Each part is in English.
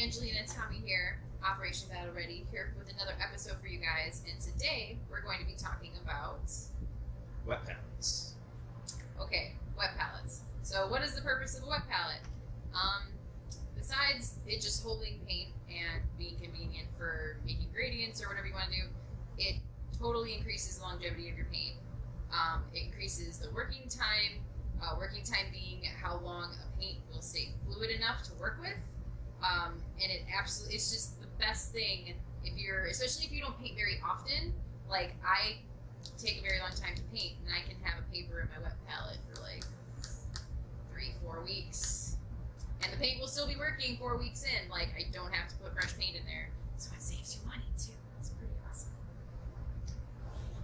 Angelina and Tommy here, Operation Battle Ready, here with another episode for you guys. And today we're going to be talking about wet pallets. Okay, wet pallets. So, what is the purpose of a wet pallet? Besides it just holding paint and being convenient for making gradients or whatever you want to do, it totally increases the longevity of your paint. It increases the working time. Working time being how long a paint will stay fluid enough to work with. And it's just the best thing especially if you don't paint very often. Like, I take a very long time to paint, and I can have a paper in my wet palette for like 3-4 weeks. And the paint will still be working 4 weeks in. Like, I don't have to put fresh paint in there. So it saves you money too. It's pretty awesome.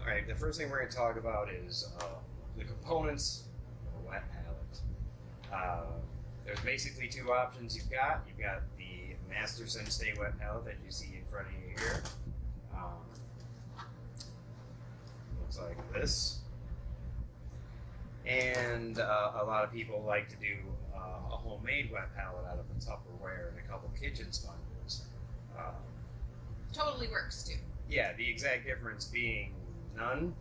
Alright, the first thing we're going to talk about is the components of a wet palette. There's basically two options you've got. You've got the Masterson Stay Wet palette that you see in front of you here. Looks like this. And a lot of people like to do a homemade wet palette out of a Tupperware and a couple kitchen sponges. Totally works too. Yeah, the exact difference being none.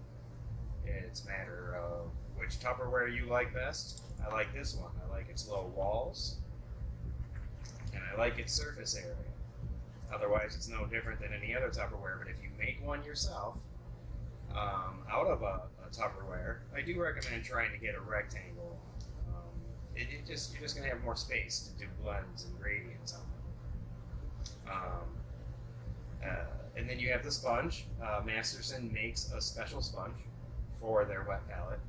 It's a matter of which Tupperware you like best. I like this one. I like its low walls, and I like its surface area. Otherwise, it's no different than any other Tupperware, but if you make one yourself out of a Tupperware, I do recommend trying to get a rectangle. You're just going to have more space to do blends and gradients on them. And then you have the sponge. Masterson makes a special sponge for their wet palette.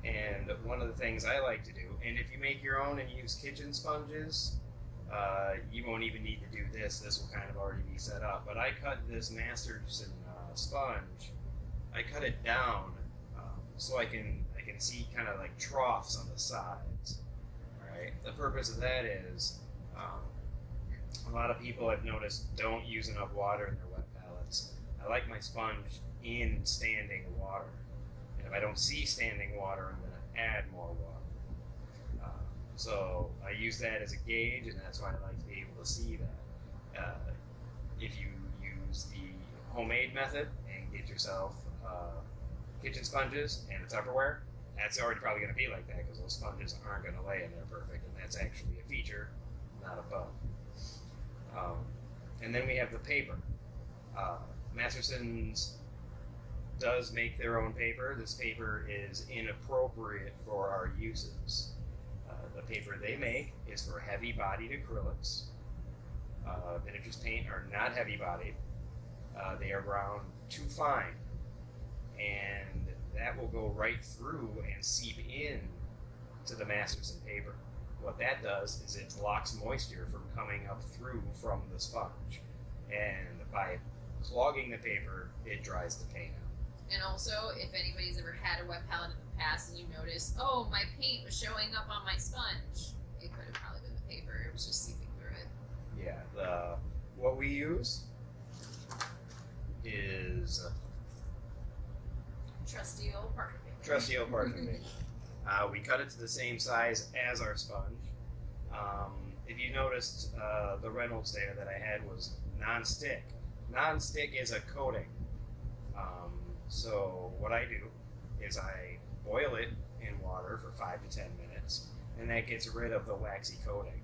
And one of the things I like to do, and if you make your own and use kitchen sponges, you won't even need to do this. This will kind of already be set up. But I cut this Masterson sponge, I cut it down so I can see kind of like troughs on the sides. Right? The purpose of that is a lot of people I've noticed don't use enough water in their wet palettes. I like my sponge in standing water. And if I don't see standing water, I'm going to add more water. So I use that as a gauge, and that's why I like to be able to see that. If you use the homemade method and get yourself kitchen sponges and a Tupperware, that's already probably going to be like that because those sponges aren't going to lay in there perfect, and that's actually a feature, not a bug. And then we have the paper. Masterson's does make their own paper. This paper is inappropriate for our uses. The paper they make is for heavy-bodied acrylics. Miniatures paint are not heavy-bodied. They are ground too fine, and that will go right through and seep in to the Masterson paper. What that does is it blocks moisture from coming up through from the sponge, and by clogging the paper, it dries the paint out. And also, if anybody's ever had a wet palette in the past and you notice, oh, my paint was showing up on my sponge, it could have probably been the paper. It was just seeping through it. Yeah, what we use is trusty old parchment paper. Trusty old parchment paper. We cut it to the same size as our sponge. If you noticed, the Reynolds there that I had was non-stick. Non-stick is a coating. So what I do is I boil it in water for 5 to 10 minutes, and that gets rid of the waxy coating.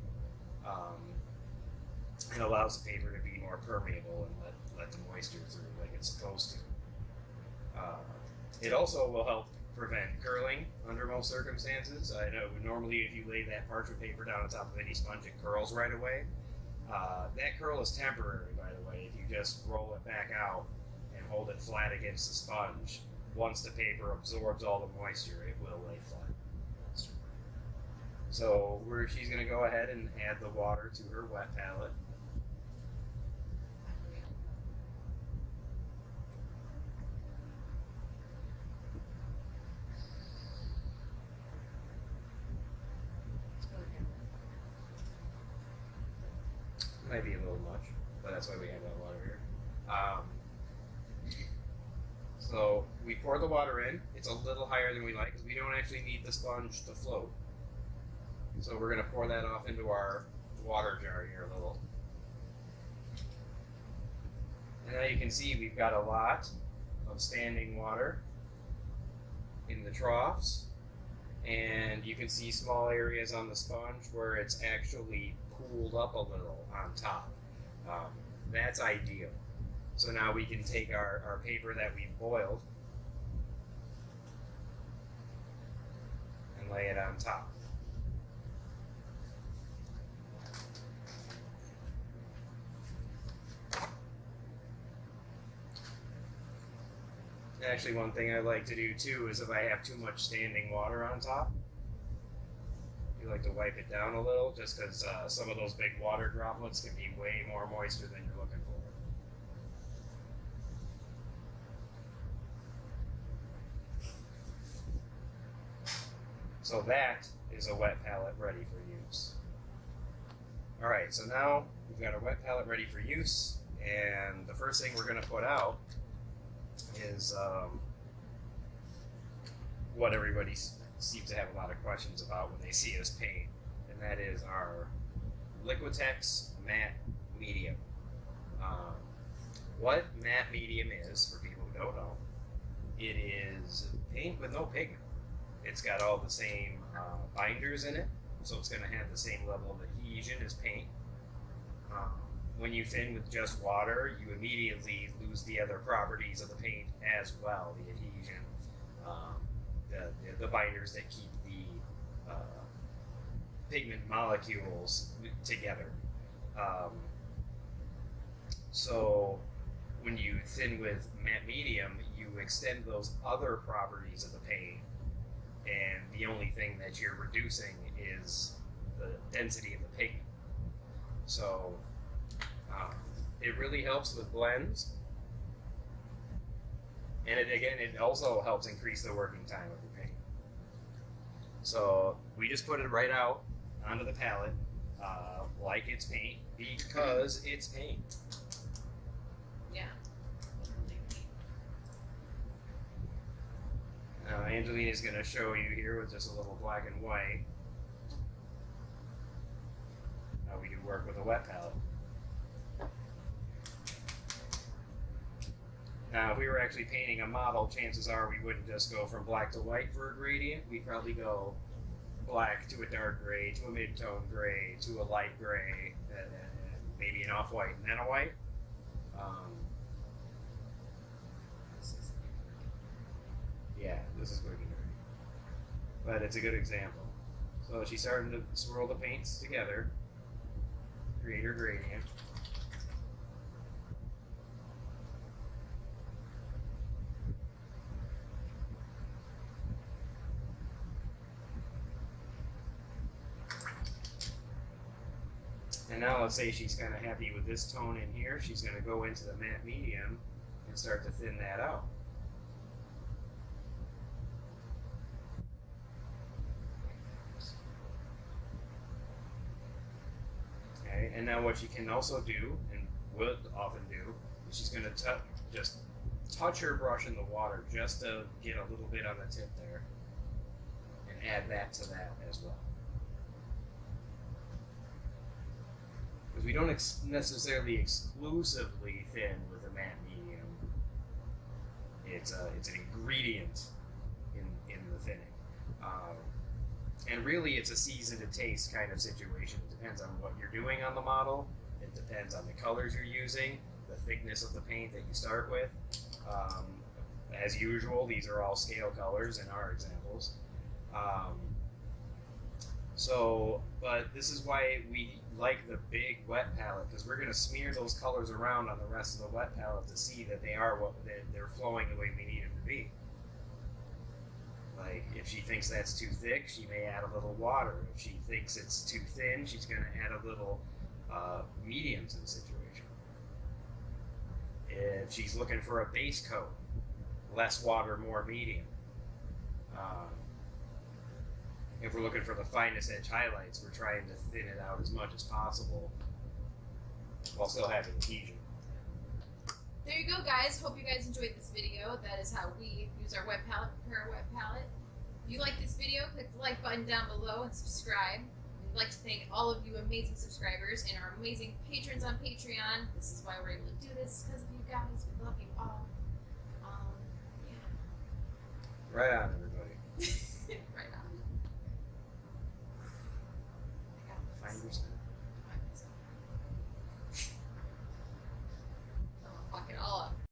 It allows the paper to be more permeable and let the moisture through like it's supposed to. It also will help prevent curling under most circumstances. I know normally if you lay that parchment paper down on top of any sponge, it curls right away. That curl is temporary, by the way. If you just roll it back out and hold it flat against the sponge, once the paper absorbs all the moisture, it will lay flat. So she's going to go ahead and add the water to her wet palette. Might be a little much, but that's why we have that water here. So we pour the water in. It's a little higher than we like because we don't actually need the sponge to float. So we're going to pour that off into our water jar here a little. And now you can see we've got a lot of standing water in the troughs, and you can see small areas on the sponge where it's actually pooled up a little on top. That's ideal. So now we can take our paper that we've boiled and lay it on top. Actually, one thing I like to do too is if I have too much standing water on top, you like to wipe it down a little, just because some of those big water droplets can be way more moisture than you're looking for. So that is a wet palette ready for use. Alright, so now we've got our wet palette ready for use, and the first thing we're going to put out is what everybody seems to have a lot of questions about when they see us paint, and that is our Liquitex matte medium. What matte medium is, for people who don't know, it is paint with no pigment. It's got all the same binders in it, so it's going to have the same level of adhesion as paint. When you thin with just water, you immediately lose the other properties of the paint as well, the adhesion, the binders that keep the pigment molecules together. So when you thin with matte medium, you extend those other properties of the paint, and the only thing that you're reducing is the density of the pigment. So it really helps with blends, and it also helps increase the working time of your paint. So we just put it right out onto the palette like it's paint, because it's paint. Yeah. Now Angelina's going to show you here with just a little black and white how we do work with a wet palette. Now, if we were actually painting a model, chances are we wouldn't just go from black to white for a gradient. We'd probably go black to a dark gray, to a mid-tone gray, to a light gray, and maybe an off-white, and then a white. Yeah, this is going to be dirty. But it's a good example. So she's starting to swirl the paints together, create her gradient. And now let's say she's kind of happy with this tone in here. She's going to go into the matte medium and start to thin that out. Okay, and now what she can also do, and would often do, is she's going to just touch her brush in the water just to get a little bit on the tip there, and add that to that as well. Because we don't necessarily exclusively thin with a matte medium. It's an ingredient in the thinning. And really it's a season to taste kind of situation. It depends on what you're doing on the model. It depends on the colors you're using, the thickness of the paint that you start with. As usual, these are all scale colors in our examples. But this is why we like the big wet palette, because we're going to smear those colors around on the rest of the wet palette to see that they're flowing the way we need them to be. Like, if she thinks that's too thick, she may add a little water. If she thinks it's too thin, she's going to add a little medium to the situation. If she's looking for a base coat, less water, more medium. If we're looking for the finest edge highlights, we're trying to thin it out as much as possible while still having adhesion. There you go, guys. Hope you guys enjoyed this video. That is how we use our wet palette, prepare our wet palette. If you like this video, click the like button down below and subscribe. I'd like to thank all of you amazing subscribers and our amazing patrons on Patreon. This is why we're able to do this, because of you guys. We love you all. Yeah. Right on, everybody. Right on. I got this. Find yourself.